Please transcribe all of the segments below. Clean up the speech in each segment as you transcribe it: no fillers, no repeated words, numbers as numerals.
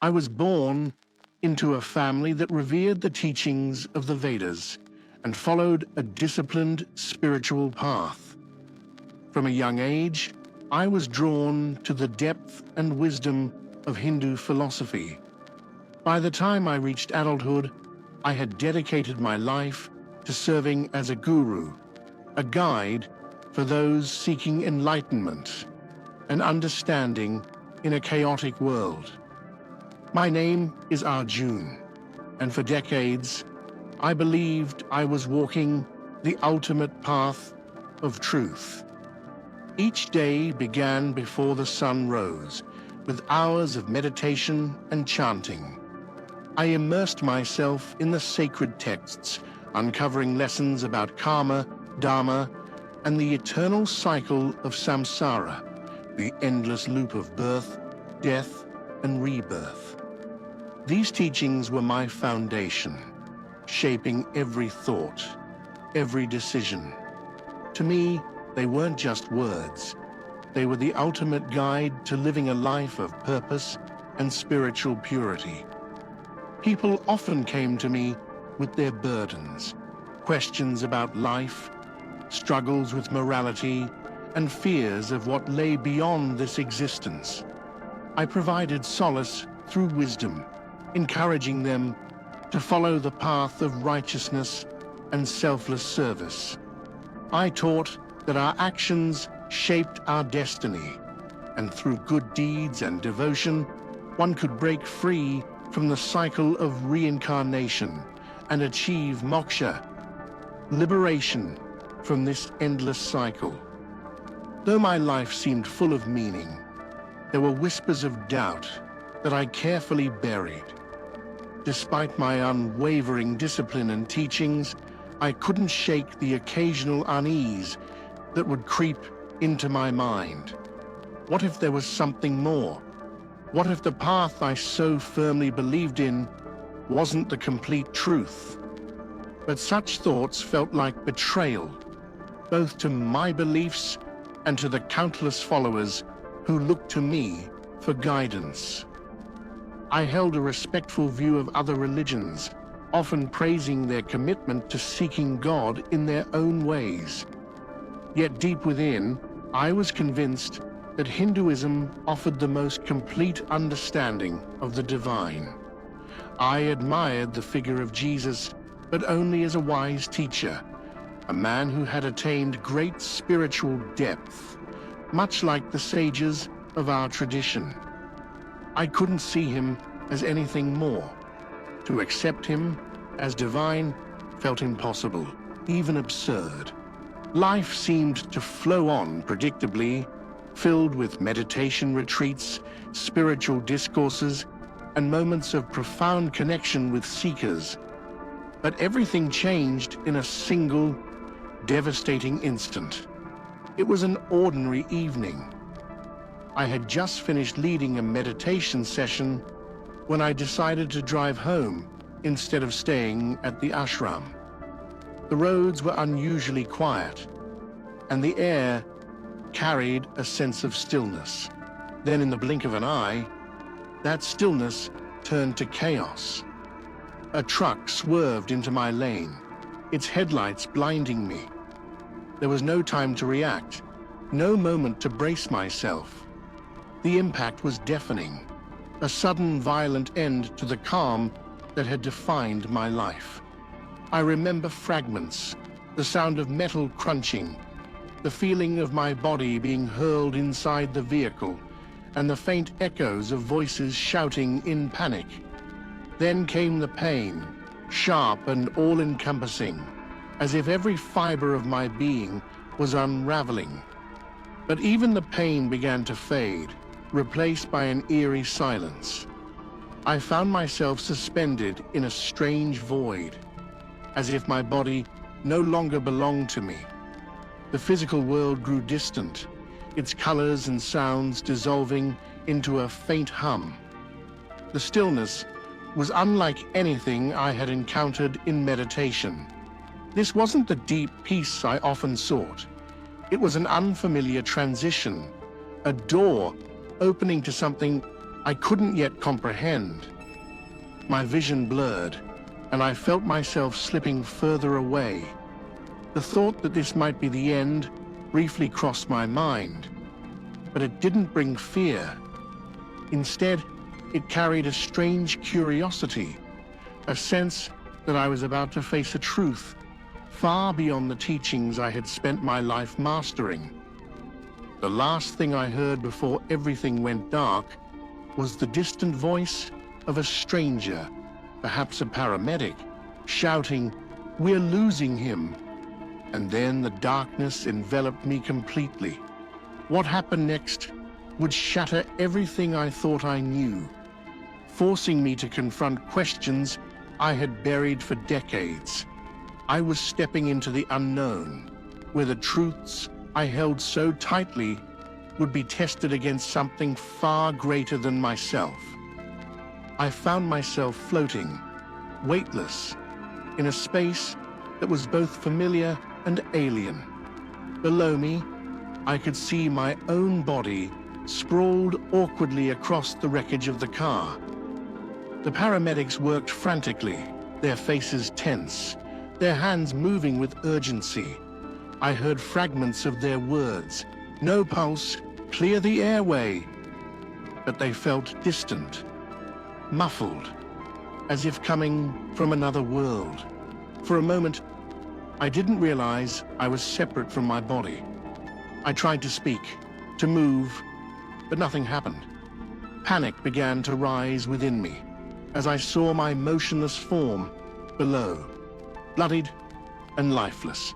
I was born into a family that revered the teachings of the Vedas and followed a disciplined spiritual path. From a young age, I was drawn to the depth and wisdom of Hindu philosophy. By the time I reached adulthood, I had dedicated my life to serving as a guru, a guide for those seeking enlightenment and understanding in a chaotic world. My name is Arjun, and for decades, I believed I was walking the ultimate path of truth. Each day began before the sun rose, with hours of meditation and chanting. I immersed myself in the sacred texts, uncovering lessons about karma, dharma, and the eternal cycle of samsara, the endless loop of birth, death, and rebirth. These teachings were my foundation, shaping every thought, every decision. To me, they weren't just words. They were the ultimate guide to living a life of purpose and spiritual purity. People often came to me with their burdens, questions about life, struggles with morality, and fears of what lay beyond this existence. I provided solace through wisdom, encouraging them to follow the path of righteousness and selfless service. I taught that our actions shaped our destiny, and through good deeds and devotion, one could break free from the cycle of reincarnation and achieve moksha, liberation from this endless cycle. Though my life seemed full of meaning, there were whispers of doubt that I carefully buried. Despite my unwavering discipline and teachings, I couldn't shake the occasional unease that would creep into my mind. What if there was something more? What if the path I so firmly believed in wasn't the complete truth? But such thoughts felt like betrayal, both to my beliefs and to the countless followers who looked to me for guidance. I held a respectful view of other religions, often praising their commitment to seeking God in their own ways. Yet deep within, I was convinced that Hinduism offered the most complete understanding of the divine. I admired the figure of Jesus, but only as a wise teacher, a man who had attained great spiritual depth, much like the sages of our tradition. I couldn't see him as anything more. To accept him as divine felt impossible, even absurd. Life seemed to flow on predictably, filled with meditation retreats, spiritual discourses, and moments of profound connection with seekers. But everything changed in a single, devastating instant. It was an ordinary evening. I had just finished leading a meditation session when I decided to drive home instead of staying at the ashram. The roads were unusually quiet, and the air carried a sense of stillness. Then in the blink of an eye, that stillness turned to chaos. A truck swerved into my lane, its headlights blinding me. There was no time to react, no moment to brace myself. The impact was deafening, a sudden violent end to the calm that had defined my life. I remember fragments, the sound of metal crunching, the feeling of my body being hurled inside the vehicle, and the faint echoes of voices shouting in panic. Then came the pain, sharp and all-encompassing, as if every fiber of my being was unraveling. But even the pain began to fade, replaced by an eerie silence. I found myself suspended in a strange void, as if my body no longer belonged to me. The physical world grew distant, its colors and sounds dissolving into a faint hum. The stillness was unlike anything I had encountered in meditation. This wasn't the deep peace I often sought. It was an unfamiliar transition, a door opening to something I couldn't yet comprehend. My vision blurred, and I felt myself slipping further away. The thought that this might be the end briefly crossed my mind, but it didn't bring fear. Instead, it carried a strange curiosity, a sense that I was about to face a truth far beyond the teachings I had spent my life mastering. The last thing I heard before everything went dark was the distant voice of a stranger, perhaps a paramedic, shouting, "We're losing him." And then the darkness enveloped me completely. What happened next would shatter everything I thought I knew, forcing me to confront questions I had buried for decades. I was stepping into the unknown, where the truths I held so tightly would be tested against something far greater than myself. I found myself floating, weightless, in a space that was both familiar and alien. Below me, I could see my own body sprawled awkwardly across the wreckage of the car. The paramedics worked frantically, their faces tense, their hands moving with urgency. I heard fragments of their words, "No pulse, clear the airway." But they felt distant, muffled, as if coming from another world. For a moment, I didn't realize I was separate from my body. I tried to speak, to move, but nothing happened. Panic began to rise within me as I saw my motionless form below, bloodied and lifeless.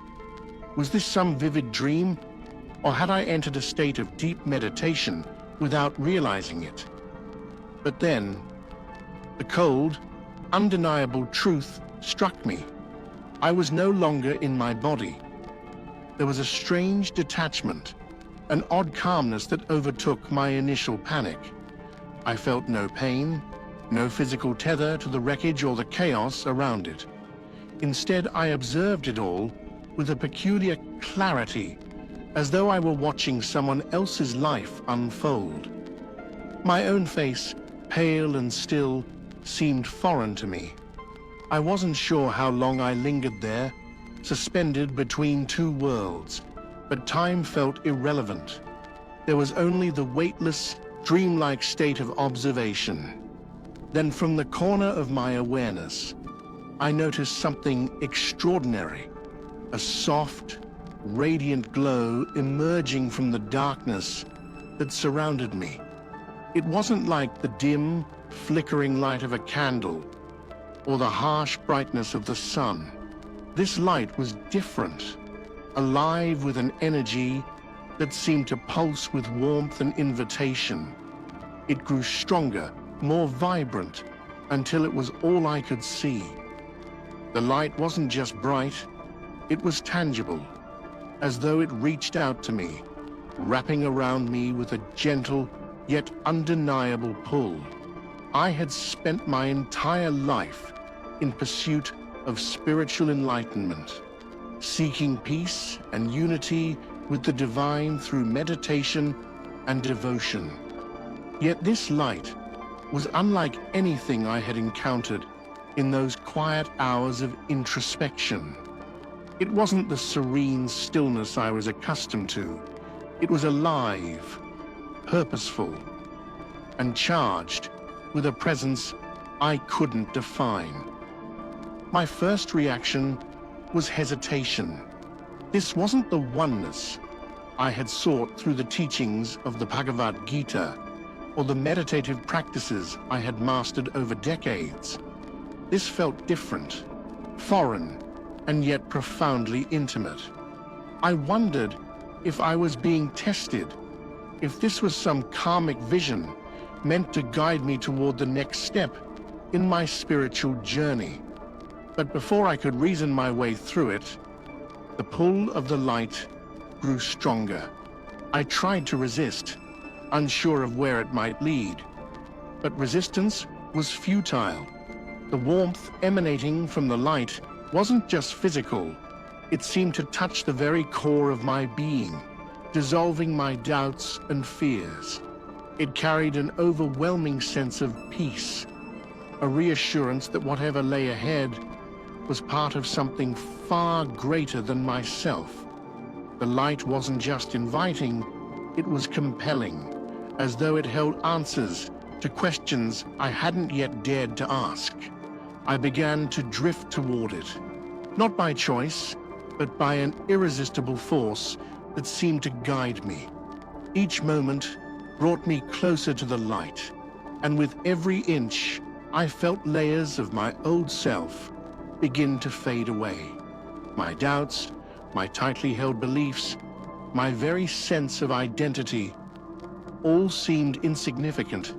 Was this some vivid dream, or had I entered a state of deep meditation without realizing it? But then, the cold, undeniable truth struck me. I was no longer in my body. There was a strange detachment, an odd calmness that overtook my initial panic. I felt no pain, no physical tether to the wreckage or the chaos around it. Instead, I observed it all with a peculiar clarity, as though I were watching someone else's life unfold. My own face, pale and still, seemed foreign to me. I wasn't sure how long I lingered there, suspended between two worlds, but time felt irrelevant. There was only the weightless, dreamlike state of observation. Then from the corner of my awareness, I noticed something extraordinary, a soft, radiant glow emerging from the darkness that surrounded me. It wasn't like the dim, flickering light of a candle or the harsh brightness of the sun. This light was different, alive with an energy that seemed to pulse with warmth and invitation. It grew stronger, more vibrant, until it was all I could see. The light wasn't just bright, it was tangible, as though it reached out to me, wrapping around me with a gentle yet undeniable pull. I had spent my entire life in pursuit of spiritual enlightenment, seeking peace and unity with the divine through meditation and devotion. Yet this light was unlike anything I had encountered in those quiet hours of introspection. It wasn't the serene stillness I was accustomed to. It was alive, purposeful, and charged with a presence I couldn't define. My first reaction was hesitation. This wasn't the oneness I had sought through the teachings of the Bhagavad Gita or the meditative practices I had mastered over decades. This felt different, foreign, and yet profoundly intimate. I wondered if I was being tested, if this was some karmic vision meant to guide me toward the next step in my spiritual journey. But before I could reason my way through it, the pull of the light grew stronger. I tried to resist, unsure of where it might lead. But resistance was futile. The warmth emanating from the light wasn't just physical. It seemed to touch the very core of my being, dissolving my doubts and fears. It carried an overwhelming sense of peace, a reassurance that whatever lay ahead was part of something far greater than myself. The light wasn't just inviting, it was compelling, as though it held answers to questions I hadn't yet dared to ask. I began to drift toward it, not by choice, but by an irresistible force that seemed to guide me. Each moment brought me closer to the light, and with every inch, I felt layers of my old self begin to fade away. My doubts, my tightly held beliefs, my very sense of identity, all seemed insignificant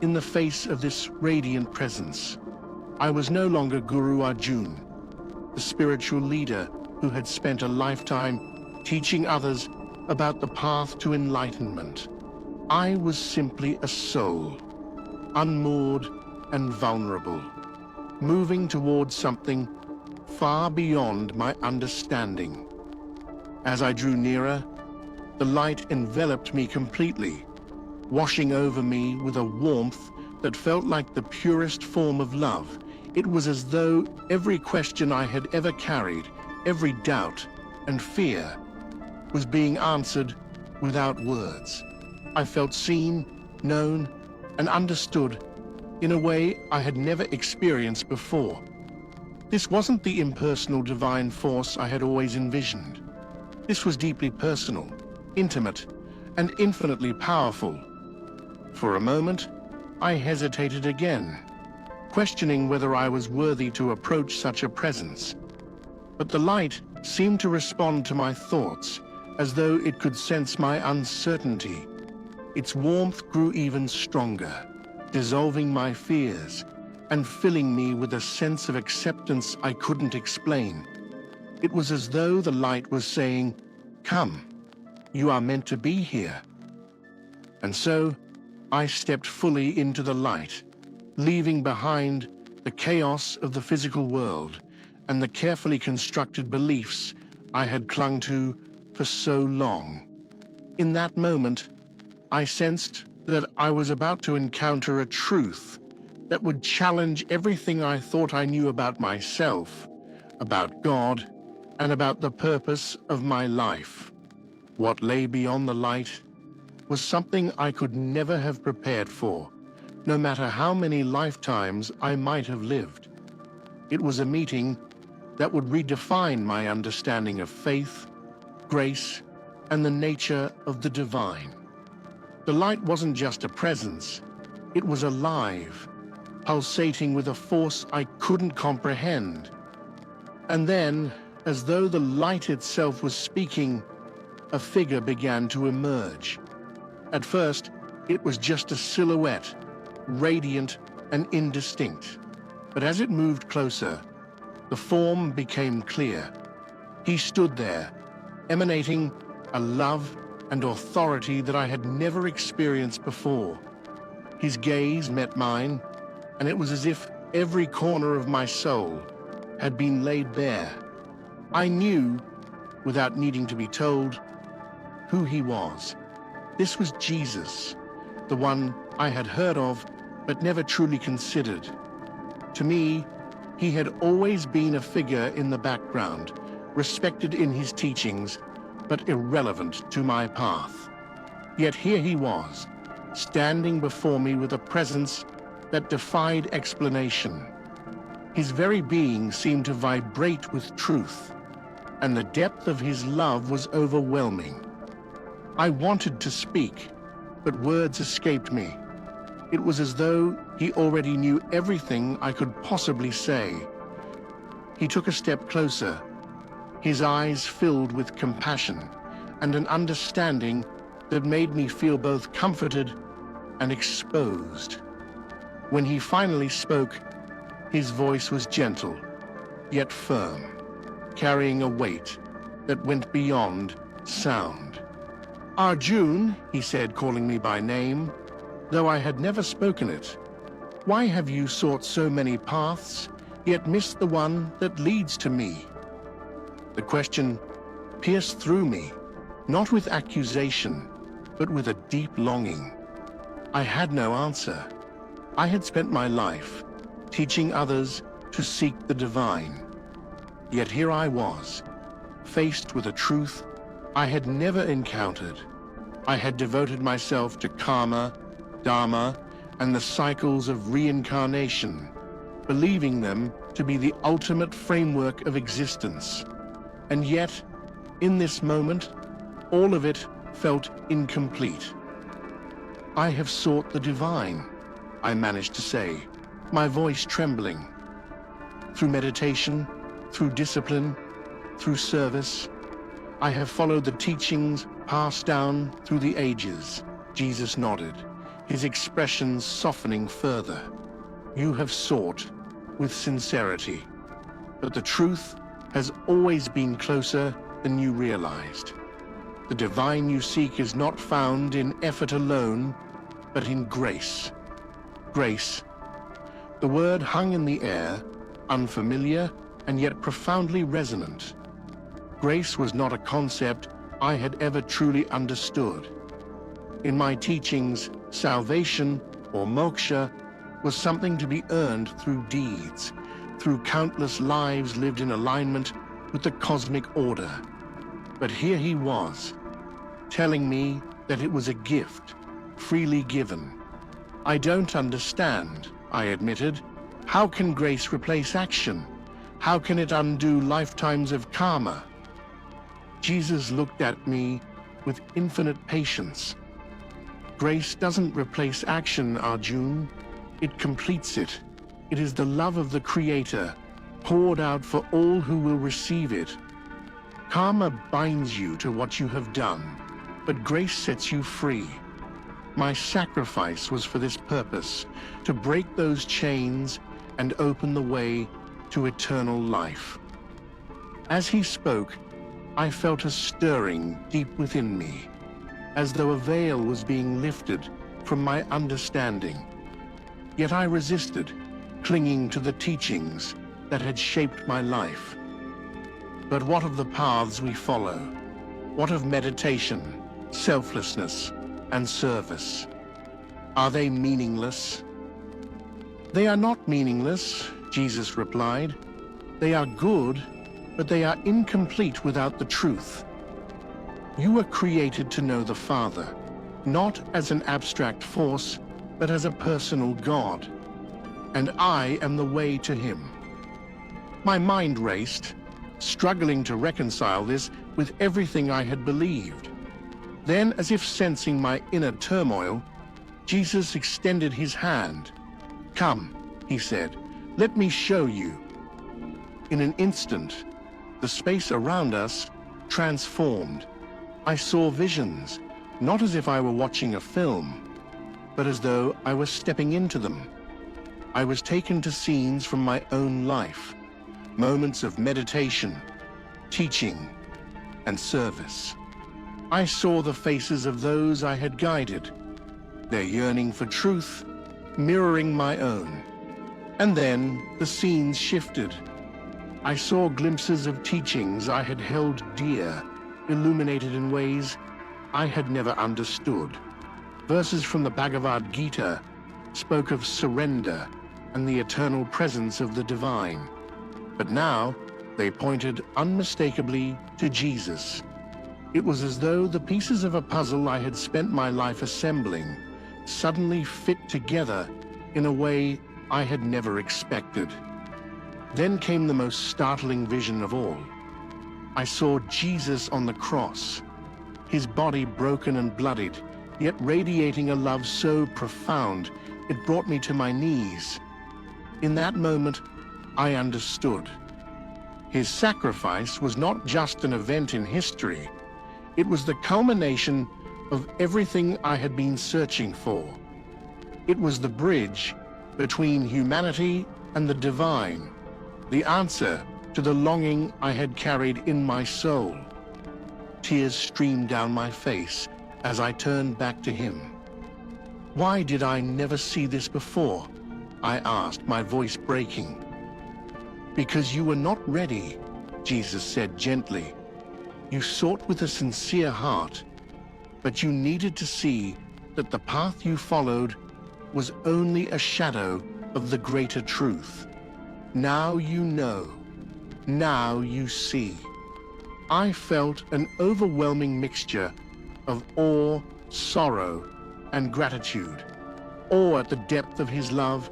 in the face of this radiant presence. I was no longer Guru Arjun, the spiritual leader who had spent a lifetime teaching others about the path to enlightenment. I was simply a soul, unmoored and vulnerable, moving towards something far beyond my understanding. As I drew nearer, the light enveloped me completely, washing over me with a warmth that felt like the purest form of love. It was as though every question I had ever carried, every doubt and fear, was being answered without words. I felt seen, known, and understood in a way I had never experienced before. This wasn't the impersonal divine force I had always envisioned. This was deeply personal, intimate, and infinitely powerful. For a moment, I hesitated again, questioning whether I was worthy to approach such a presence. But the light seemed to respond to my thoughts, as though it could sense my uncertainty. Its warmth grew even stronger, dissolving my fears and filling me with a sense of acceptance I couldn't explain. It was as though the light was saying, "Come, you are meant to be here." And so, I stepped fully into the light, leaving behind the chaos of the physical world and the carefully constructed beliefs I had clung to for so long. In that moment, I sensed that I was about to encounter a truth that would challenge everything I thought I knew about myself, about God, and about the purpose of my life. What lay beyond the light was something I could never have prepared for, no matter how many lifetimes I might have lived. It was a meeting that would redefine my understanding of faith, grace, and the nature of the divine. The light wasn't just a presence, it was alive, pulsating with a force I couldn't comprehend. And then, as though the light itself was speaking, a figure began to emerge. At first, it was just a silhouette, radiant and indistinct. But as it moved closer, the form became clear. He stood there, emanating a love and authority that I had never experienced before. His gaze met mine, and it was as if every corner of my soul had been laid bare. I knew, without needing to be told, who he was. This was Jesus, the one I had heard of but never truly considered. To me, he had always been a figure in the background, respected in his teachings, but irrelevant to my path. Yet here he was, standing before me with a presence that defied explanation. His very being seemed to vibrate with truth, and the depth of his love was overwhelming. I wanted to speak, but words escaped me. It was as though he already knew everything I could possibly say. He took a step closer, his eyes filled with compassion and an understanding that made me feel both comforted and exposed. When he finally spoke, his voice was gentle, yet firm, carrying a weight that went beyond sound. "Arjun," he said, calling me by name, though I had never spoken it, "why have you sought so many paths, yet missed the one that leads to me?" The question pierced through me, not with accusation, but with a deep longing. I had no answer. I had spent my life teaching others to seek the divine. Yet here I was, faced with a truth I had never encountered. I had devoted myself to karma, dharma, and the cycles of reincarnation, believing them to be the ultimate framework of existence. And yet, in this moment, all of it felt incomplete. I have sought the divine, I managed to say, my voice trembling. Through meditation, through discipline, through service, I have followed the teachings passed down through the ages. Jesus nodded, his expressions softening further. You have sought with sincerity, but the truth has always been closer than you realized. The divine you seek is not found in effort alone, but in grace. Grace. The word hung in the air, unfamiliar and yet profoundly resonant. Grace was not a concept I had ever truly understood. In my teachings, salvation, or moksha, was something to be earned through deeds, through countless lives lived in alignment with the cosmic order. But here he was, telling me that it was a gift, freely given. I don't understand, I admitted. How can grace replace action? How can it undo lifetimes of karma? Jesus looked at me with infinite patience. Grace doesn't replace action, Arjun. It completes it. It is the love of the Creator, poured out for all who will receive it. Karma binds you to what you have done, but grace sets you free. My sacrifice was for this purpose, to break those chains and open the way to eternal life. As he spoke, I felt a stirring deep within me, as though a veil was being lifted from my understanding. Yet I resisted, clinging to the teachings that had shaped my life. But what of the paths we follow? What of meditation, selflessness, and service? Are they meaningless? They are not meaningless, Jesus replied. They are good, but they are incomplete without the truth. You were created to know the Father, not as an abstract force, but as a personal God. And I am the way to him. My mind raced, struggling to reconcile this with everything I had believed. Then, as if sensing my inner turmoil, Jesus extended his hand. Come, he said, let me show you. In an instant, the space around us transformed. I saw visions, not as if I were watching a film, but as though I was stepping into them. I was taken to scenes from my own life, moments of meditation, teaching, and service. I saw the faces of those I had guided, their yearning for truth mirroring my own. And then the scenes shifted. I saw glimpses of teachings I had held dear, illuminated in ways I had never understood. Verses from the Bhagavad Gita spoke of surrender and the eternal presence of the divine. But now they pointed unmistakably to Jesus. It was as though the pieces of a puzzle I had spent my life assembling suddenly fit together in a way I had never expected. Then came the most startling vision of all. I saw Jesus on the cross, his body broken and bloodied, yet radiating a love so profound it brought me to my knees. In that moment, I understood. His sacrifice was not just an event in history. It was the culmination of everything I had been searching for. It was the bridge between humanity and the divine, the answer to the longing I had carried in my soul. Tears streamed down my face as I turned back to him. Why did I never see this before? I asked, my voice breaking. Because you were not ready, Jesus said gently. You sought with a sincere heart, but you needed to see that the path you followed was only a shadow of the greater truth. Now you know. Now you see. I felt an overwhelming mixture of awe, sorrow, and gratitude. Awe at the depth of his love,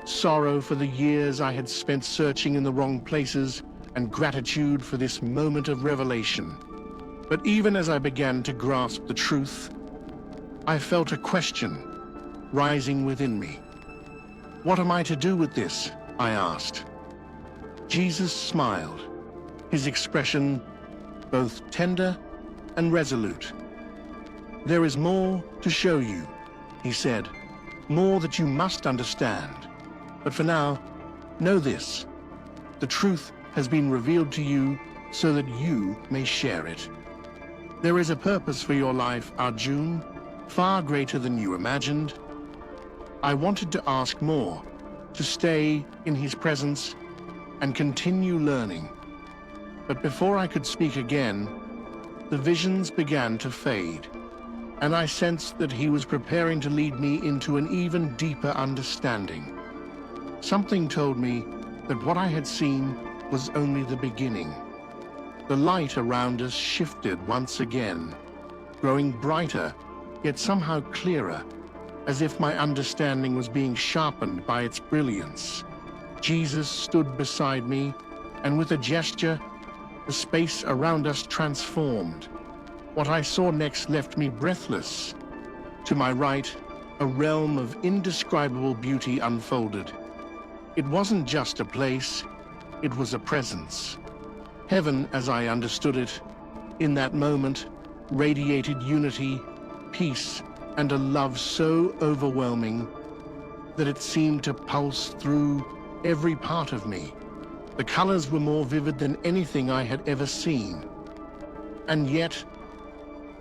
sorrow for the years I had spent searching in the wrong places, and gratitude for this moment of revelation. But even as I began to grasp the truth, I felt a question rising within me. What am I to do with this? I asked. Jesus smiled, his expression both tender and resolute. There is more to show you, he said, more that you must understand. But for now, know this: the truth has been revealed to you so that you may share it. There is a purpose for your life, Arjun, far greater than you imagined. I wanted to ask more, to stay in his presence and continue learning. But before I could speak again, the visions began to fade, and I sensed that he was preparing to lead me into an even deeper understanding. Something told me that what I had seen was only the beginning. The light around us shifted once again, growing brighter, yet somehow clearer, as if my understanding was being sharpened by its brilliance. Jesus stood beside me, and with a gesture, the space around us transformed. What I saw next left me breathless. To my right, a realm of indescribable beauty unfolded. It wasn't just a place, it was a presence. Heaven, as I understood it, in that moment, radiated unity, peace, and a love so overwhelming that it seemed to pulse through every part of me. The colors were more vivid than anything I had ever seen. And yet,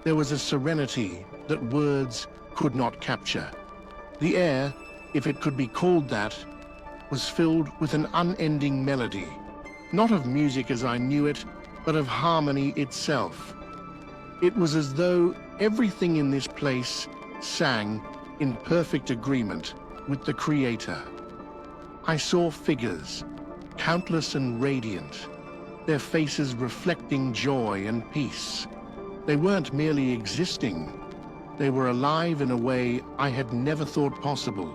there was a serenity that words could not capture. The air, if it could be called that, was filled with an unending melody, not of music as I knew it, but of harmony itself. It was as though everything in this place sang in perfect agreement with the Creator. I saw figures, countless and radiant, their faces reflecting joy and peace. They weren't merely existing, they were alive in a way I had never thought possible.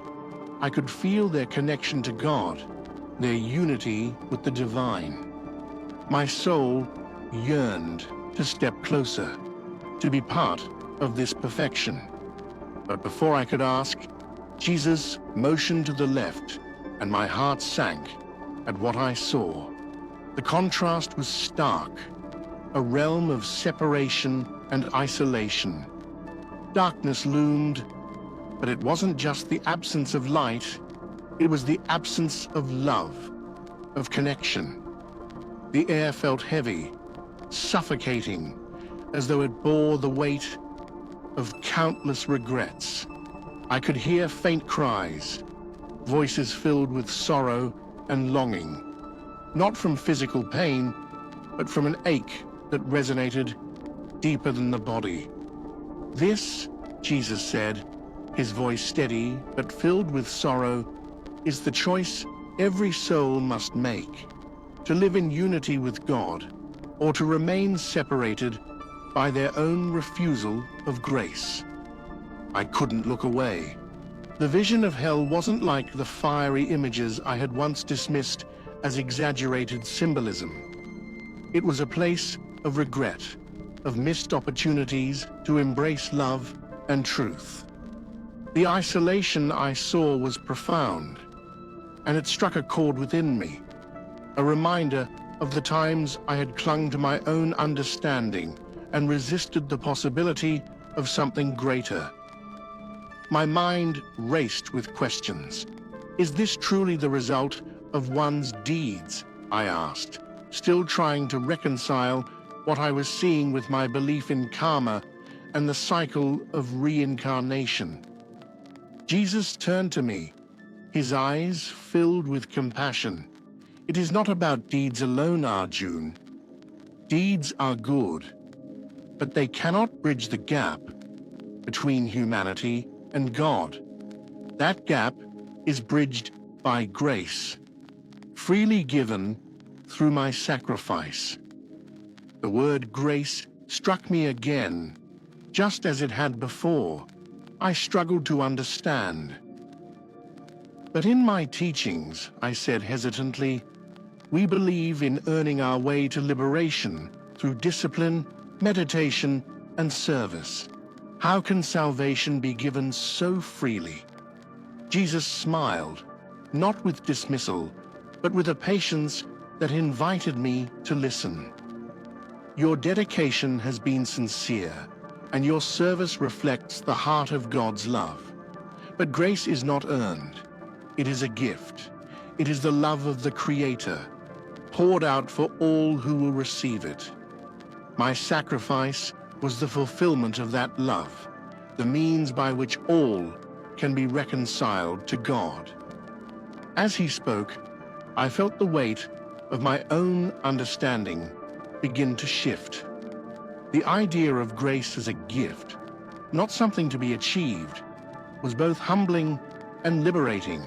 I could feel their connection to God, their unity with the divine. My soul yearned to step closer, to be part of this perfection. But before I could ask, Jesus motioned to the left, and my heart sank at what I saw. The contrast was stark, a realm of separation and isolation. Darkness loomed, but it wasn't just the absence of light, it was the absence of love, of connection. The air felt heavy, suffocating, as though it bore the weight of countless regrets. I could hear faint cries, voices filled with sorrow and longing, not from physical pain, but from an ache that resonated deeper than the body. This, Jesus said, his voice steady but filled with sorrow, is the choice every soul must make: to live in unity with God, or to remain separated by their own refusal of grace. I couldn't look away. The vision of hell wasn't like the fiery images I had once dismissed as exaggerated symbolism. It was a place of regret, of missed opportunities to embrace love and truth. The isolation I saw was profound, and it struck a chord within me, a reminder of the times I had clung to my own understanding and resisted the possibility of something greater. My mind raced with questions. Is this truly the result of one's deeds? I asked, still trying to reconcile what I was seeing with my belief in karma and the cycle of reincarnation. Jesus turned to me, his eyes filled with compassion. It is not about deeds alone, Arjun. Deeds are good, but they cannot bridge the gap between humanity and God. That gap is bridged by grace, freely given through my sacrifice. The word grace struck me again, just as it had before. I struggled to understand. But in my teachings, I said hesitantly, we believe in earning our way to liberation through discipline, meditation, and service. How can salvation be given so freely? Jesus smiled, not with dismissal, but with a patience that invited me to listen. Your dedication has been sincere, and your service reflects the heart of God's love. But grace is not earned. It is a gift. It is the love of the Creator, poured out for all who will receive it. My sacrifice was the fulfillment of that love, the means by which all can be reconciled to God. As he spoke, I felt the weight of my own understanding begin to shift. The idea of grace as a gift, not something to be achieved, was both humbling and liberating.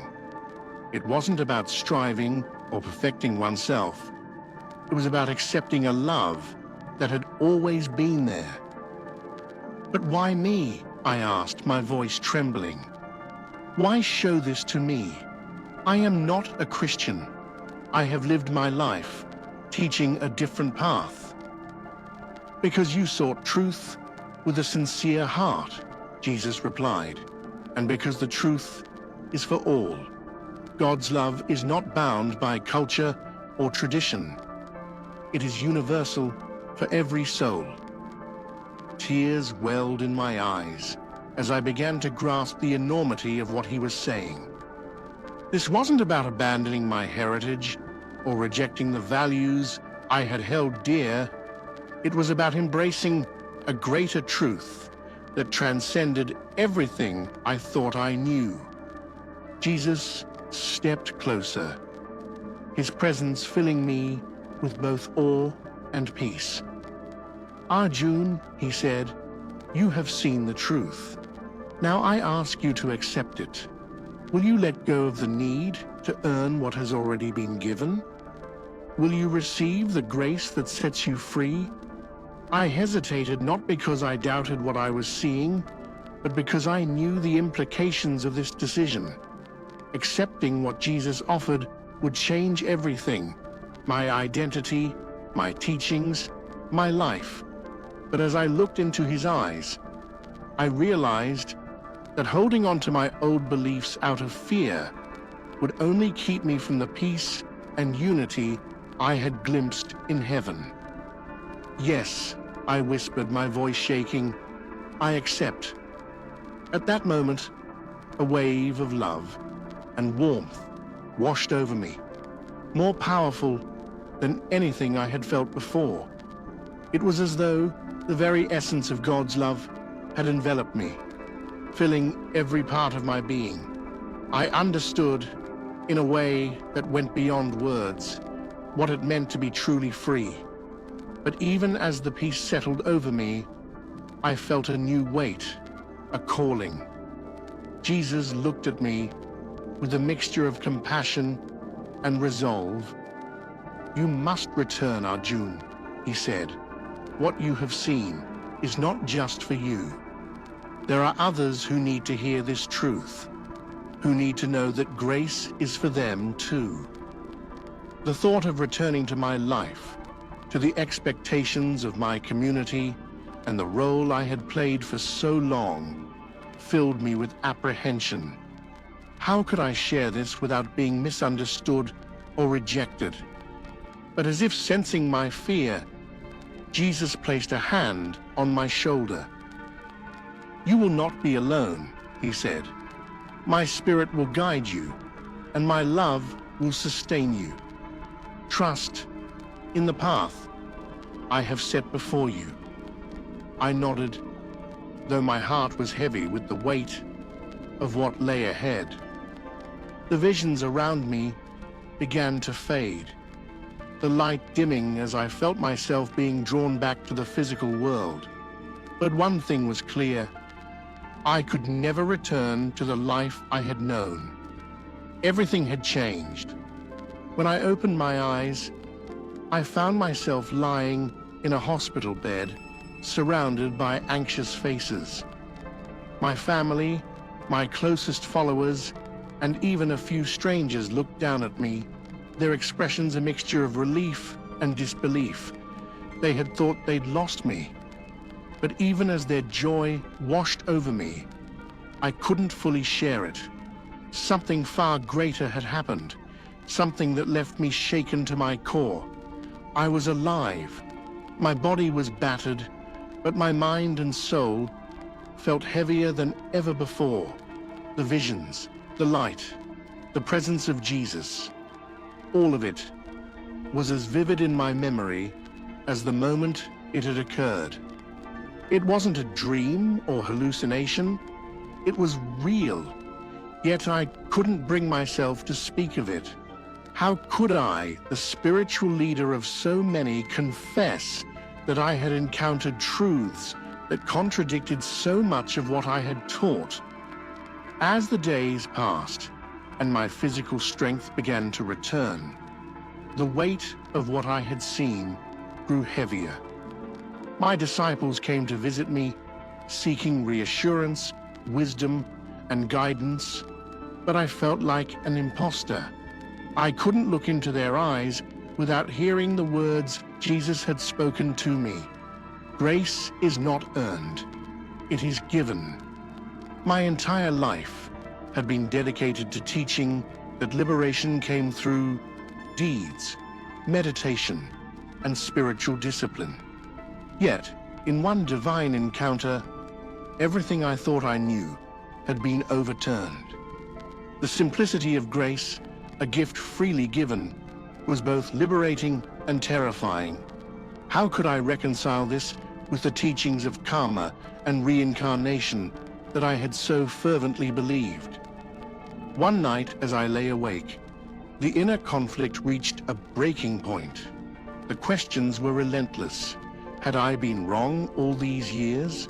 It wasn't about striving or perfecting oneself. It was about accepting a love that had always been there. But why me? I asked, my voice trembling. Why show this to me? I am not a Christian. I have lived my life teaching a different path. Because you sought truth with a sincere heart, Jesus replied, and because the truth is for all. God's love is not bound by culture or tradition. It is universal for every soul. Tears welled in my eyes as I began to grasp the enormity of what he was saying. This wasn't about abandoning my heritage or rejecting the values I had held dear. It was about embracing a greater truth that transcended everything I thought I knew. Jesus stepped closer, his presence filling me with both awe and peace. Arjun, he said, you have seen the truth. Now I ask you to accept it. Will you let go of the need to earn what has already been given? Will you receive the grace that sets you free? I hesitated not because I doubted what I was seeing, but because I knew the implications of this decision. Accepting what Jesus offered would change everything, my identity, my teachings, my life. But as I looked into his eyes, I realized that holding on to my old beliefs out of fear would only keep me from the peace and unity I had glimpsed in heaven. Yes, I whispered, my voice shaking, I accept. At that moment, a wave of love and warmth washed over me, more powerful than anything I had felt before. It was as though the very essence of God's love had enveloped me, filling every part of my being. I understood, in a way that went beyond words, what it meant to be truly free. But even as the peace settled over me, I felt a new weight, a calling. Jesus looked at me with a mixture of compassion and resolve. You must return, Arjun, he said. What you have seen is not just for you. There are others who need to hear this truth, who need to know that grace is for them too. The thought of returning to my life, to the expectations of my community, and the role I had played for so long, filled me with apprehension. How could I share this without being misunderstood or rejected? But as if sensing my fear, Jesus placed a hand on my shoulder. You will not be alone, he said. My spirit will guide you, and my love will sustain you. Trust in the path I have set before you. I nodded, though my heart was heavy with the weight of what lay ahead. The visions around me began to fade, the light dimming as I felt myself being drawn back to the physical world. But one thing was clear. I could never return to the life I had known. Everything had changed. When I opened my eyes, I found myself lying in a hospital bed, surrounded by anxious faces. My family, my closest followers, and even a few strangers looked down at me, their expressions a mixture of relief and disbelief. They had thought they'd lost me. But even as their joy washed over me, I couldn't fully share it. Something far greater had happened, something that left me shaken to my core. I was alive. My body was battered, but my mind and soul felt heavier than ever before. The visions, the light, the presence of Jesus, all of it was as vivid in my memory as the moment it had occurred. It wasn't a dream or hallucination. It was real, yet I couldn't bring myself to speak of it. How could I, the spiritual leader of so many, confess that I had encountered truths that contradicted so much of what I had taught? As the days passed and my physical strength began to return, the weight of what I had seen grew heavier. My disciples came to visit me, seeking reassurance, wisdom, and guidance, but I felt like an imposter. I couldn't look into their eyes without hearing the words Jesus had spoken to me. Grace is not earned, it is given. My entire life had been dedicated to teaching that liberation came through deeds, meditation, and spiritual discipline. Yet, in one divine encounter, everything I thought I knew had been overturned. The simplicity of grace, a gift freely given, was both liberating and terrifying. How could I reconcile this with the teachings of karma and reincarnation that I had so fervently believed? One night, as I lay awake, the inner conflict reached a breaking point. The questions were relentless. Had I been wrong all these years?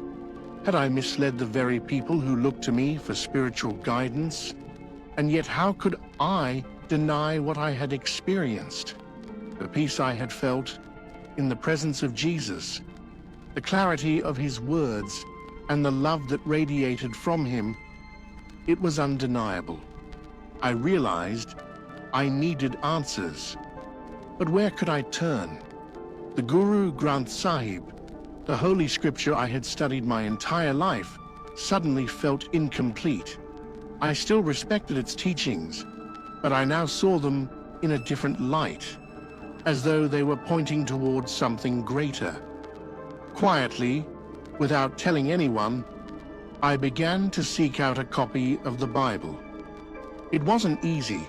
Had I misled the very people who looked to me for spiritual guidance? And yet how could I deny what I had experienced? The peace I had felt in the presence of Jesus, the clarity of his words, and the love that radiated from him, it was undeniable. I realized I needed answers. But where could I turn? The Guru Granth Sahib, the holy scripture I had studied my entire life, suddenly felt incomplete. I still respected its teachings, but I now saw them in a different light, as though they were pointing towards something greater. Quietly, without telling anyone, I began to seek out a copy of the Bible. It wasn't easy.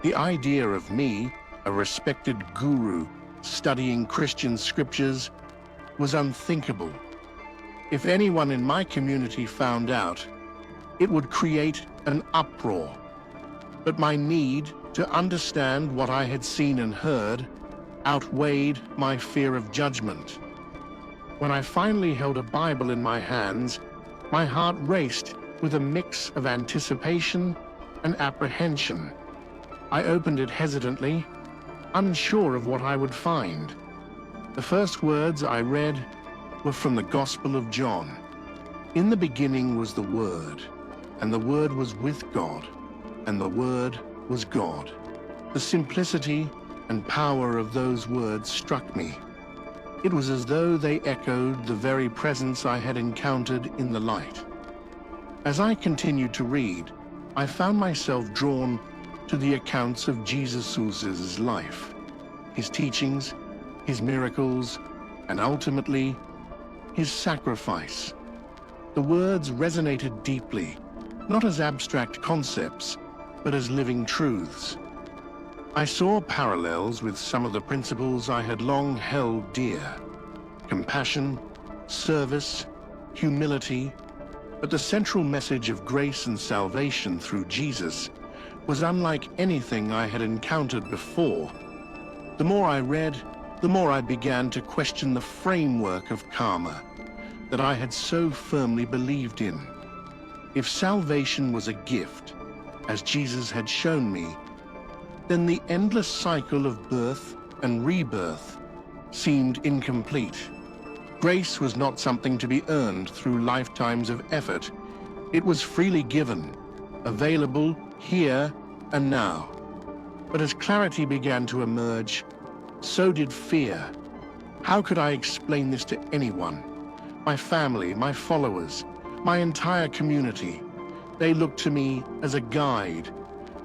The idea of me, a respected guru, studying Christian scriptures, was unthinkable. If anyone in my community found out, it would create an uproar. But my need to understand what I had seen and heard outweighed my fear of judgment. When I finally held a Bible in my hands, my heart raced with a mix of anticipation and apprehension. I opened it hesitantly, unsure of what I would find. The first words I read were from the Gospel of John. In the beginning was the Word, and the Word was with God, and the Word was God. The simplicity and power of those words struck me. It was as though they echoed the very presence I had encountered in the light. As I continued to read, I found myself drawn to the accounts of Jesus' life, his teachings, his miracles, and ultimately, his sacrifice. The words resonated deeply, not as abstract concepts, but as living truths. I saw parallels with some of the principles I had long held dear: compassion, service, humility, but the central message of grace and salvation through Jesus was unlike anything I had encountered before. The more I read, the more I began to question the framework of karma that I had so firmly believed in. If salvation was a gift, as Jesus had shown me, then the endless cycle of birth and rebirth seemed incomplete. Grace was not something to be earned through lifetimes of effort. It was freely given, available here and now. But as clarity began to emerge, so did fear. How could I explain this to anyone? My family, my followers, my entire community. They looked to me as a guide,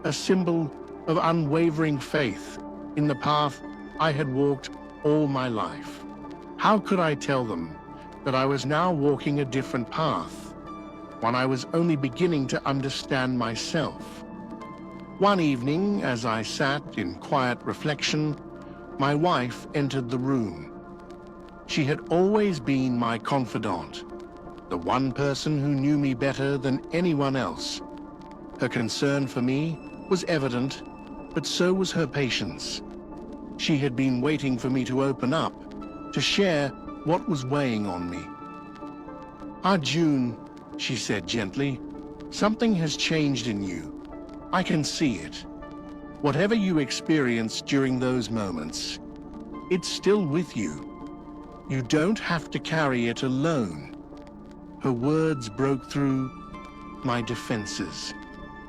a symbol of unwavering faith in the path I had walked all my life. How could I tell them that I was now walking a different path, one I was only beginning to understand myself? One evening, as I sat in quiet reflection, my wife entered the room. She had always been my confidant, the one person who knew me better than anyone else. Her concern for me was evident, but so was her patience. She had been waiting for me to open up, to share what was weighing on me. "Ah, June," she said gently, "something has changed in you. I can see it. Whatever you experienced during those moments, it's still with you. You don't have to carry it alone." Her words broke through my defenses.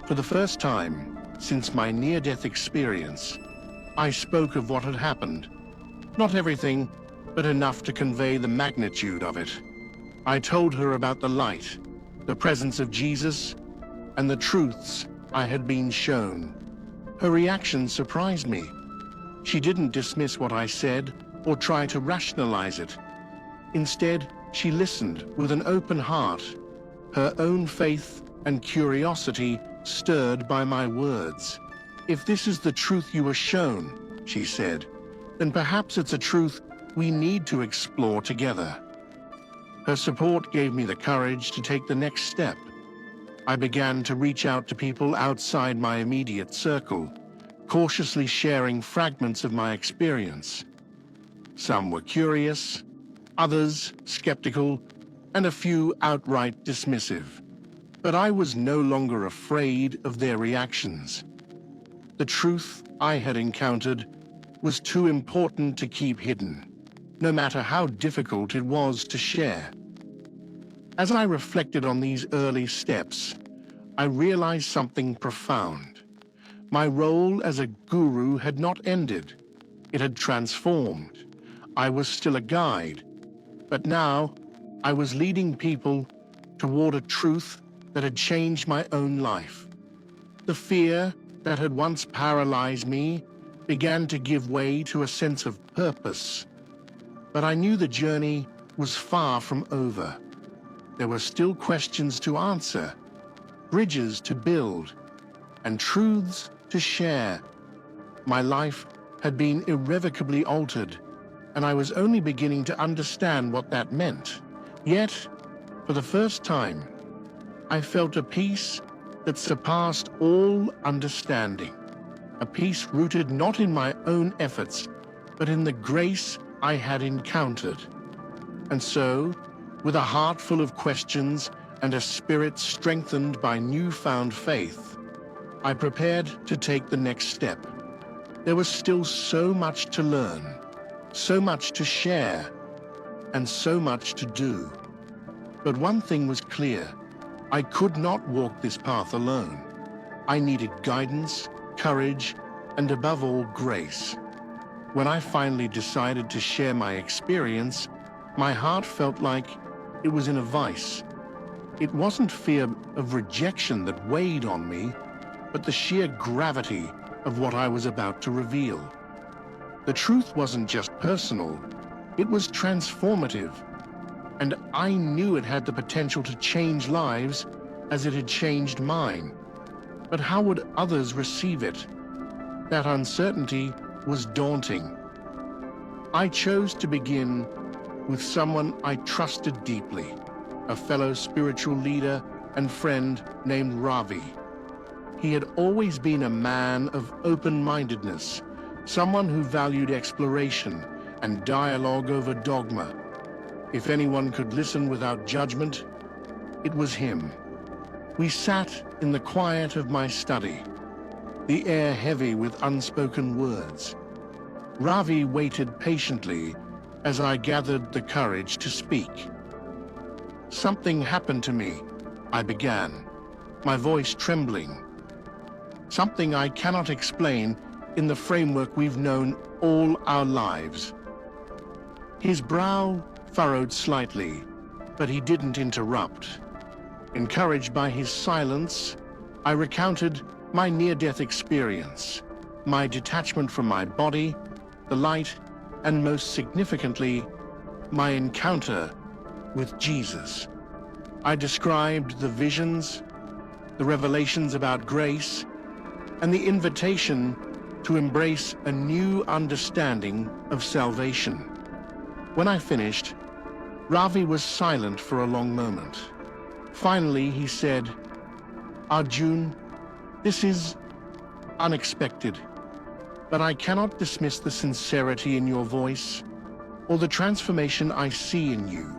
For the first time since my near-death experience, I spoke of what had happened. Not everything, but enough to convey the magnitude of it. I told her about the light, the presence of Jesus, and the truths I had been shown. Her reaction surprised me. She didn't dismiss what I said or try to rationalize it. Instead, she listened with an open heart, her own faith and curiosity stirred by my words. "If this is the truth you were shown," she said, "then perhaps it's a truth we need to explore together." Her support gave me the courage to take the next step. I began to reach out to people outside my immediate circle, cautiously sharing fragments of my experience. Some were curious, others skeptical, and a few outright dismissive. But I was no longer afraid of their reactions. The truth I had encountered was too important to keep hidden, no matter how difficult it was to share. As I reflected on these early steps, I realized something profound. My role as a guru had not ended. It had transformed. I was still a guide, but now I was leading people toward a truth that had changed my own life. The fear that had once paralyzed me began to give way to a sense of purpose. But I knew the journey was far from over. There were still questions to answer, bridges to build, and truths to share. My life had been irrevocably altered, and I was only beginning to understand what that meant. Yet, for the first time, I felt a peace that surpassed all understanding, a peace rooted not in my own efforts, but in the grace I had encountered. And so, with a heart full of questions and a spirit strengthened by newfound faith, I prepared to take the next step. There was still so much to learn, so much to share, and so much to do. But one thing was clear. I could not walk this path alone. I needed guidance, courage, and above all, grace. When I finally decided to share my experience, my heart felt like it was in a vice. It wasn't fear of rejection that weighed on me, but the sheer gravity of what I was about to reveal. The truth wasn't just personal, it was transformative. And I knew it had the potential to change lives as it had changed mine. But how would others receive it? That uncertainty was daunting. I chose to begin with someone I trusted deeply, a fellow spiritual leader and friend named Rabbi. He had always been a man of open-mindedness, someone who valued exploration and dialogue over dogma. If anyone could listen without judgment, it was him. We sat in the quiet of my study, the air heavy with unspoken words. Ravi waited patiently as I gathered the courage to speak. Something happened to me, I began, my voice trembling. Something I cannot explain in the framework we've known all our lives. His brow furrowed slightly, but he didn't interrupt. Encouraged by his silence, I recounted my near-death experience, my detachment from my body, the light, and most significantly, my encounter with Jesus. I described the visions, the revelations about grace, and the invitation to embrace a new understanding of salvation. When I finished, Ravi was silent for a long moment. Finally, he said, "Arjun, this is unexpected, but I cannot dismiss the sincerity in your voice or the transformation I see in you.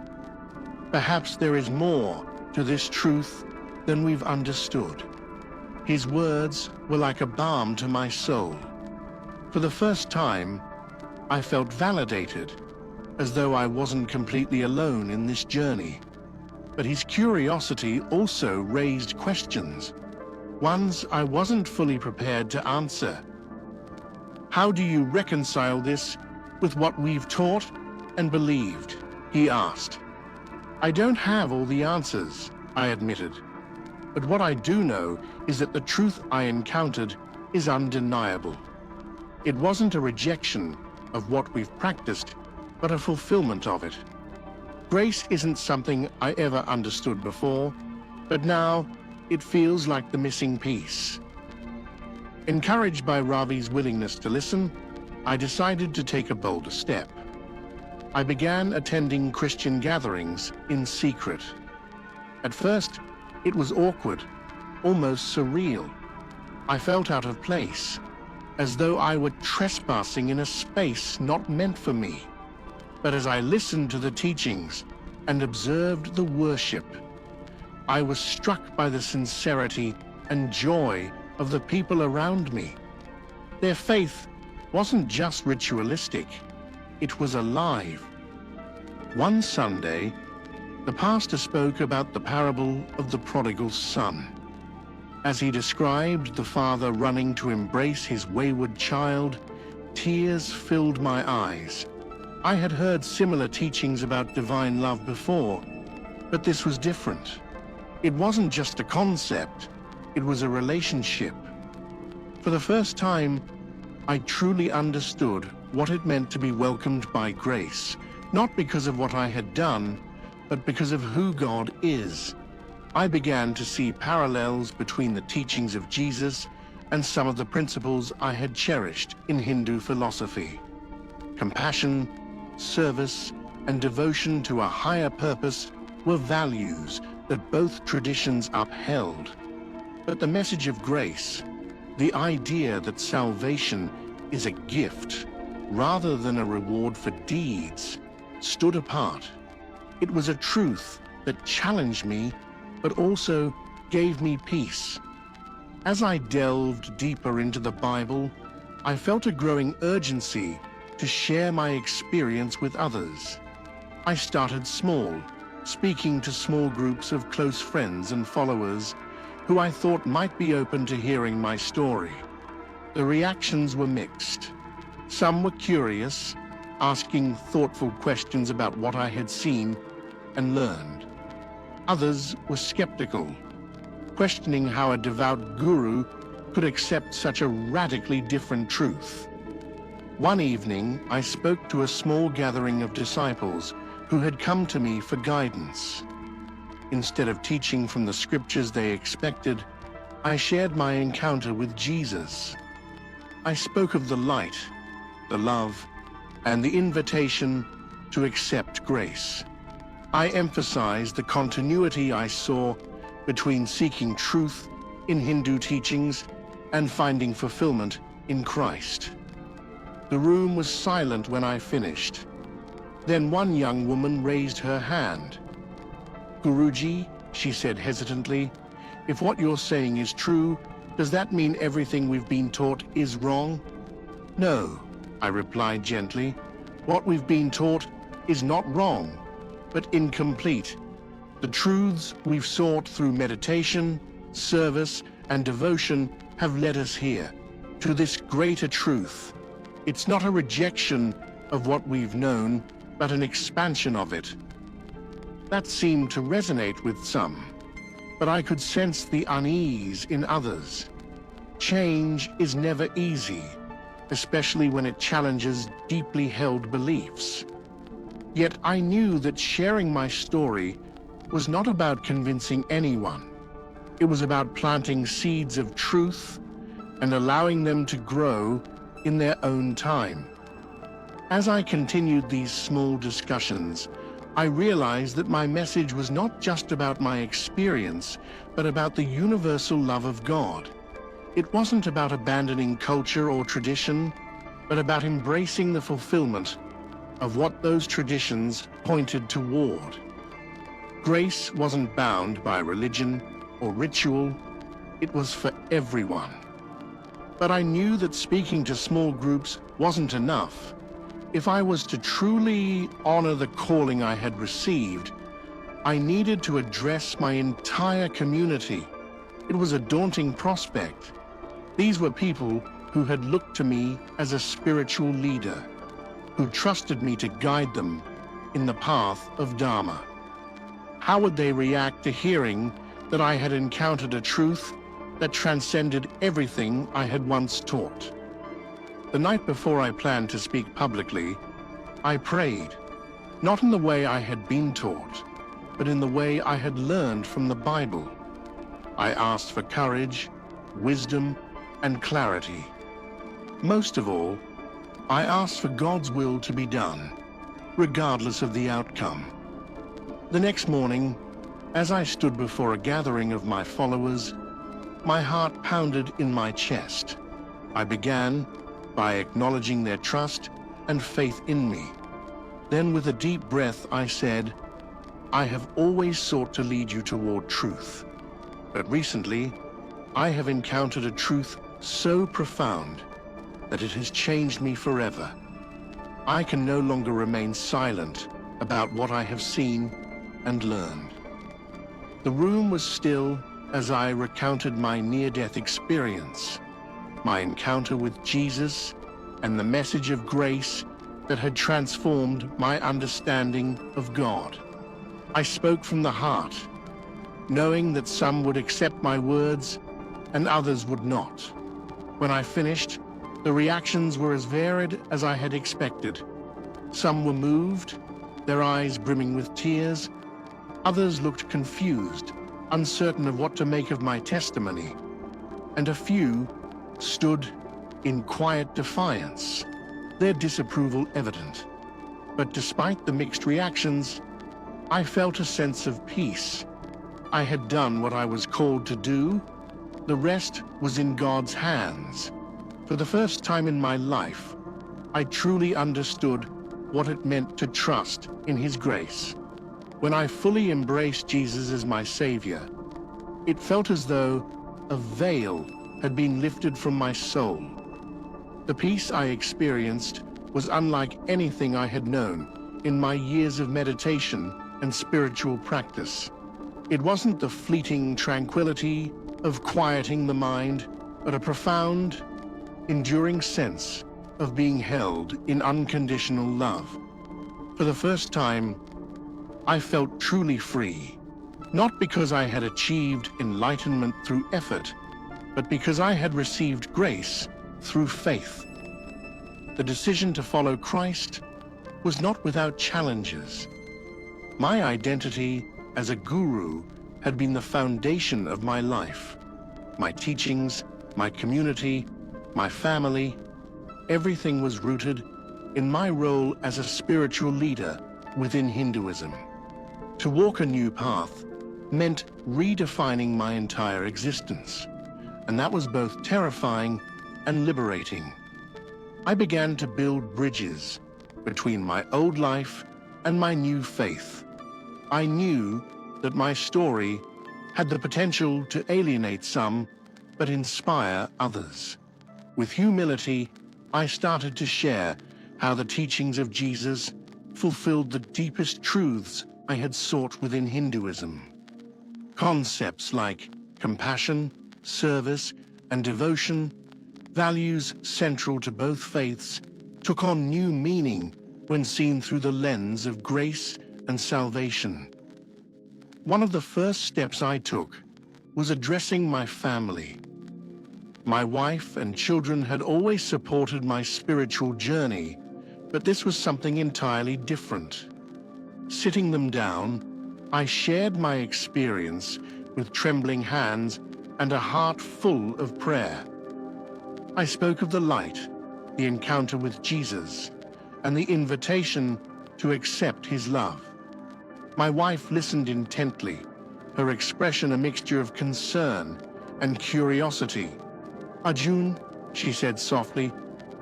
Perhaps there is more to this truth than we've understood." His words were like a balm to my soul. For the first time, I felt validated, as though I wasn't completely alone in this journey. But his curiosity also raised questions, ones I wasn't fully prepared to answer. "How do you reconcile this with what we've taught and believed?" he asked. "I don't have all the answers," I admitted. "But what I do know is that the truth I encountered is undeniable. It wasn't a rejection of what we've practiced, but a fulfillment of it. Grace isn't something I ever understood before, but now it feels like the missing piece." Encouraged by Ravi's willingness to listen, I decided to take a bolder step. I began attending Christian gatherings in secret. At first, it was awkward, almost surreal. I felt out of place, as though I were trespassing in a space not meant for me. But as I listened to the teachings and observed the worship, I was struck by the sincerity and joy of the people around me. Their faith wasn't just ritualistic, it was alive. One Sunday, the pastor spoke about the parable of the prodigal son. As he described the father running to embrace his wayward child, tears filled my eyes. I had heard similar teachings about divine love before, but this was different. It wasn't just a concept, it was a relationship. For the first time, I truly understood what it meant to be welcomed by grace, not because of what I had done, but because of who God is. I began to see parallels between the teachings of Jesus and some of the principles I had cherished in Hindu philosophy. Compassion, service, and devotion to a higher purpose were values that both traditions upheld. But the message of grace, the idea that salvation is a gift rather than a reward for deeds, stood apart. It was a truth that challenged me, but also gave me peace. As I delved deeper into the Bible, I felt a growing urgency to share my experience with others. I started small, speaking to small groups of close friends and followers who I thought might be open to hearing my story. The reactions were mixed. Some were curious, asking thoughtful questions about what I had seen and learned. Others were skeptical, questioning how a devout guru could accept such a radically different truth. One evening, I spoke to a small gathering of disciples who had come to me for guidance. Instead of teaching from the scriptures they expected, I shared my encounter with Jesus. I spoke of the light, the love, and the invitation to accept grace. I emphasized the continuity I saw between seeking truth in Hindu teachings and finding fulfillment in Christ. The room was silent when I finished. Then one young woman raised her hand. "Guruji," she said hesitantly, If what you're saying is true, does that mean everything we've been taught is wrong? No, I replied gently. What we've been taught is not wrong, but incomplete. The truths we've sought through meditation, service, and devotion have led us here, to this greater truth. It's not a rejection of what we've known, but an expansion of it. That seemed to resonate with some, but I could sense the unease in others. Change is never easy, especially when it challenges deeply held beliefs. Yet I knew that sharing my story was not about convincing anyone. It was about planting seeds of truth and allowing them to grow in their own time. As I continued these small discussions, I realized that my message was not just about my experience, but about the universal love of God. It wasn't about abandoning culture or tradition, but about embracing the fulfillment of what those traditions pointed toward. Grace wasn't bound by religion or ritual, it was for everyone. But I knew that speaking to small groups wasn't enough. If I was to truly honor the calling I had received, I needed to address my entire community. It was a daunting prospect. These were people who had looked to me as a spiritual leader, who trusted me to guide them in the path of Dharma. How would they react to hearing that I had encountered a truth that transcended everything I had once taught? The night before I planned to speak publicly, I prayed, not in the way I had been taught, but in the way I had learned from the Bible. I asked for courage, wisdom, and clarity. Most of all, I asked for God's will to be done, regardless of the outcome. The next morning, as I stood before a gathering of my followers, my heart pounded in my chest. I began by acknowledging their trust and faith in me. Then with a deep breath, I said, I have always sought to lead you toward truth, but recently, I have encountered a truth so profound that it has changed me forever. I can no longer remain silent about what I have seen and learned. The room was still as I recounted my near-death experience, my encounter with Jesus, and the message of grace that had transformed my understanding of God. I spoke from the heart, knowing that some would accept my words and others would not. When I finished, the reactions were as varied as I had expected. Some were moved, their eyes brimming with tears. Others looked confused, uncertain of what to make of my testimony. And a few stood in quiet defiance, their disapproval evident. But despite the mixed reactions, I felt a sense of peace. I had done what I was called to do. The rest was in God's hands. For the first time in my life, I truly understood what it meant to trust in His grace. When I fully embraced Jesus as my Savior, it felt as though a veil had been lifted from my soul. The peace I experienced was unlike anything I had known in my years of meditation and spiritual practice. It wasn't the fleeting tranquility of quieting the mind, but a profound, enduring sense of being held in unconditional love. For the first time, I felt truly free, not because I had achieved enlightenment through effort, but because I had received grace through faith. The decision to follow Christ was not without challenges. My identity as a guru had been the foundation of my life. My teachings, my community, my family, everything was rooted in my role as a spiritual leader within Hinduism. To walk a new path meant redefining my entire existence, and that was both terrifying and liberating. I began to build bridges between my old life and my new faith. I knew that my story had the potential to alienate some, but inspire others. With humility, I started to share how the teachings of Jesus fulfilled the deepest truths I had sought within Hinduism. Concepts like compassion, service, and devotion, values central to both faiths, took on new meaning when seen through the lens of grace and salvation. One of the first steps I took was addressing my family. My wife and children had always supported my spiritual journey, but this was something entirely different. Sitting them down, I shared my experience with trembling hands and a heart full of prayer. I spoke of the light, the encounter with Jesus, and the invitation to accept his love. My wife listened intently, her expression a mixture of concern and curiosity. "Arjun," she said softly,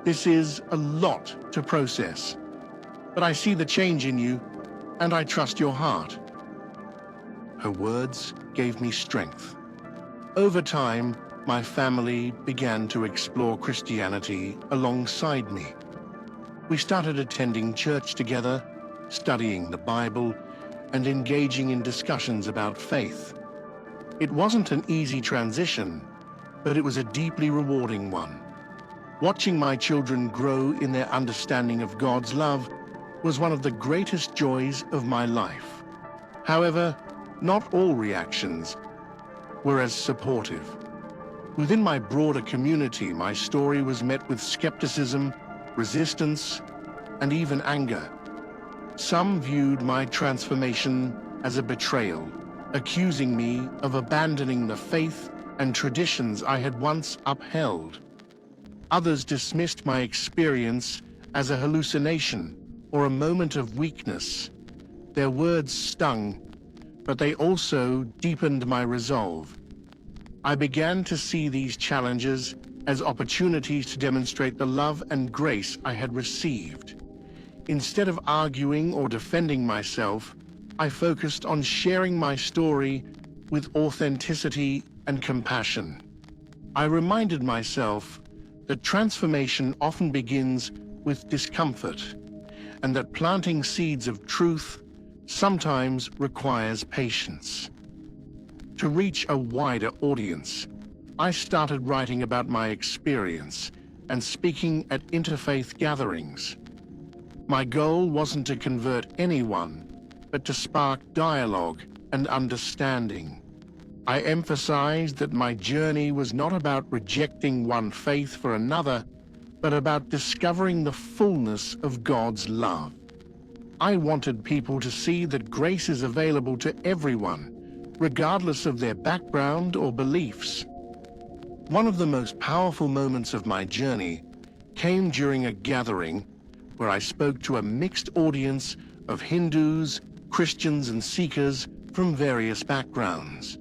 "this is a lot to process, but I see the change in you, and I trust your heart." Her words gave me strength. Over time, my family began to explore Christianity alongside me. We started attending church together, studying the Bible, and engaging in discussions about faith. It wasn't an easy transition, but it was a deeply rewarding one. Watching my children grow in their understanding of God's love was one of the greatest joys of my life. However, not all reactions were as supportive. Within my broader community, my story was met with skepticism, resistance, and even anger. Some viewed my transformation as a betrayal, accusing me of abandoning the faith and traditions I had once upheld. Others dismissed my experience as a hallucination or a moment of weakness. Their words stung, but they also deepened my resolve. I began to see these challenges as opportunities to demonstrate the love and grace I had received. Instead of arguing or defending myself, I focused on sharing my story with authenticity and compassion. I reminded myself that transformation often begins with discomfort, and that planting seeds of truth sometimes requires patience. To reach a wider audience, I started writing about my experience and speaking at interfaith gatherings. My goal wasn't to convert anyone, but to spark dialogue and understanding. I emphasized that my journey was not about rejecting one faith for another, but about discovering the fullness of God's love. I wanted people to see that grace is available to everyone, regardless of their background or beliefs. One of the most powerful moments of my journey came during a gathering where I spoke to a mixed audience of Hindus, Christians, and Sikhs from various backgrounds.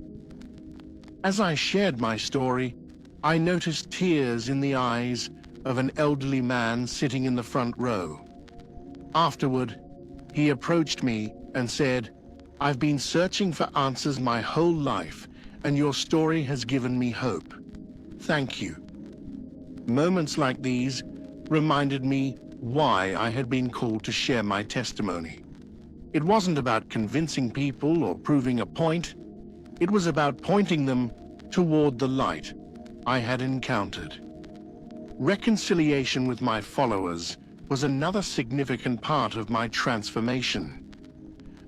As I shared my story, I noticed tears in the eyes of an elderly man sitting in the front row. Afterward, he approached me and said, "I've been searching for answers my whole life, and your story has given me hope. Thank you." Moments like these reminded me why I had been called to share my testimony. It wasn't about convincing people or proving a point. It was about pointing them toward the light I had encountered. Reconciliation with my followers was another significant part of my transformation.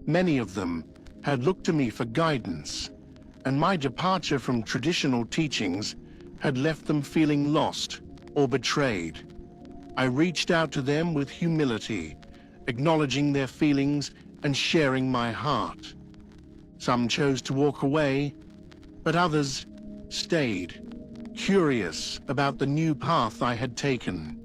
Many of them had looked to me for guidance, and my departure from traditional teachings had left them feeling lost or betrayed. I reached out to them with humility, acknowledging their feelings and sharing my heart. Some chose to walk away, but others stayed, curious about the new path I had taken.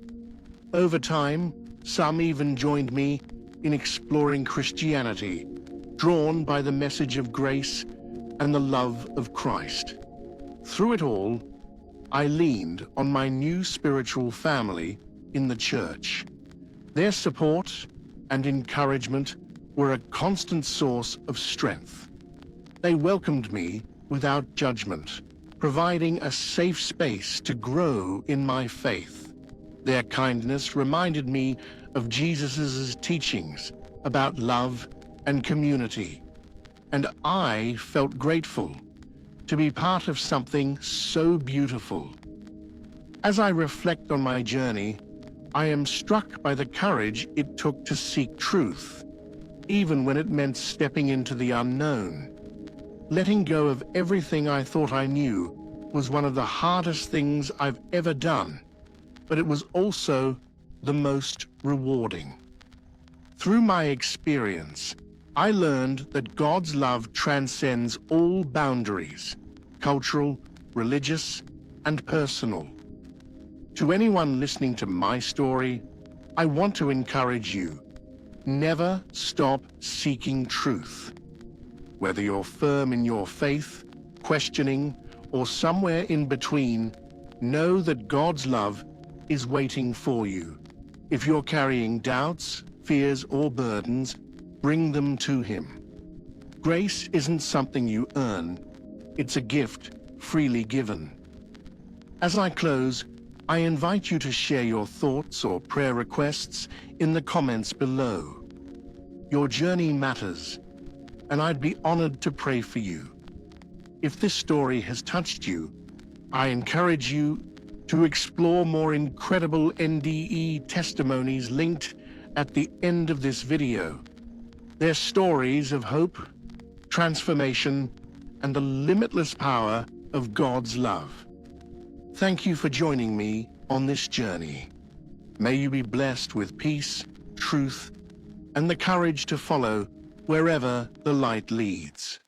Over time, some even joined me in exploring Christianity, drawn by the message of grace and the love of Christ. Through it all, I leaned on my new spiritual family in the church. Their support and encouragement were a constant source of strength. They welcomed me without judgment, providing a safe space to grow in my faith. Their kindness reminded me of Jesus' teachings about love and community, and I felt grateful to be part of something so beautiful. As I reflect on my journey, I am struck by the courage it took to seek truth, even when it meant stepping into the unknown. Letting go of everything I thought I knew was one of the hardest things I've ever done, but it was also the most rewarding. Through my experience, I learned that God's love transcends all boundaries, cultural, religious, and personal. To anyone listening to my story, I want to encourage you: never stop seeking truth. Whether you're firm in your faith, questioning, or somewhere in between, know that God's love is waiting for you. If you're carrying doubts, fears, or burdens, bring them to Him. Grace isn't something you earn. It's a gift freely given. As I close, I invite you to share your thoughts or prayer requests in the comments below. Your journey matters, and I'd be honored to pray for you. If this story has touched you, I encourage you to explore more incredible NDE testimonies linked at the end of this video. They're stories of hope, transformation, and the limitless power of God's love. Thank you for joining me on this journey. May you be blessed with peace, truth, and the courage to follow wherever the light leads.